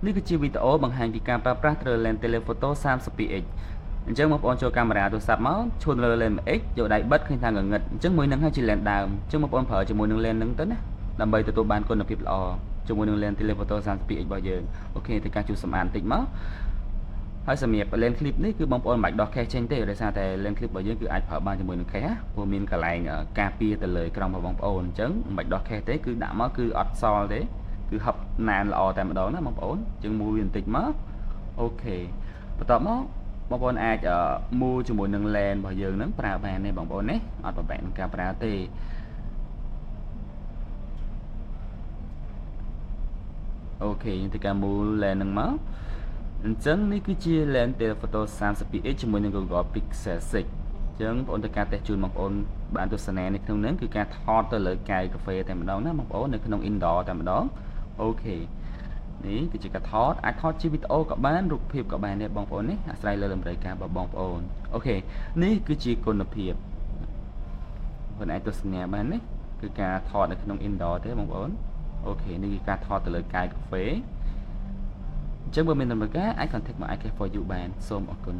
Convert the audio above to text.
នេះគឺជាវីដេអូបង្ហាញពីការប្រើប្រាស់ Lens Telephoto 32x អញ្ចឹងបងប្អូនចូលកាមេរ៉ាទូរស័ព្ទមកឈួនលើ Lens X យកដៃបិទឃើញថាងងឹតអញ្ចឹងមួយនឹងហើយជា Lens ដើមអញ្ចឹងបងប្អូនប្រើជាមួយនឹង Lens ហ្នឹងទៅណាដើម្បីទទួលបានគុណភាពល្អជាមួយនឹង Lens Telephoto 32x របស់យើងអូខេទៅការជួសសម្អាតបន្តិចមកហើយសម្រាប់ Lens Clip នេះគឺបងប្អូនមិនបាច់ដោះ case ចេញទេដោយសារតែ Lens Clip របស់យើងគឺអាចប្រើបានជាមួយនឹង case ព្រោះមានកន្លែងការពារទៅលើក្រោមរបស់បងប្អូនអញ្ចឹងមិនបាច់ដោះ case ទេគឺដាក់មកគឺអត់សល់ទេគឺហឹបណានល្អតែម្ដងណាបងប្អូនអញ្ចឹងមូលវាបន្តិចមកអូខេបន្ទាប់មកបងប្អូនអាចមូលជាមួយនឹង lens របស់យើងហ្នឹងប្រើបានទេបងប្អូនណាអត់ប្របែកនឹងការប្រើទេអូខេយើងធ្វើការមូល lens ហ្នឹងមកអញ្ចឹងនេះគឺជា Lens Telephoto 32x ជាមួយនឹង Google Pixel 6អញ្ចឹងបងប្អូនទៅការតេស្តជូនបងប្អូនបានទស្សនានៅក្នុងហ្នឹងគឺការថតទៅលើកែវកាហ្វេតែម្ដងណាបងប្អូននៅក្នុង indoor តែម្ដងអូខេនេះគឺជាការថតអាចថតជាវីដេអូក៏បានរូបភាពក៏បានដែរបងប្អូននេះអាស្រ័យលើតម្រូវការរបស់បងប្អូនអូខេនេះគឺជាគុណភាពបងអាចទស្សនាបាននេះគឺការថតនៅក្នុង indoor ទេបងប្អូនអូខេនេះគឺការថតទៅលើកែវកាហ្វេអញ្ចឹងបើមានតម្រូវការអាច contact មក IK for you បានសូមអរគុណ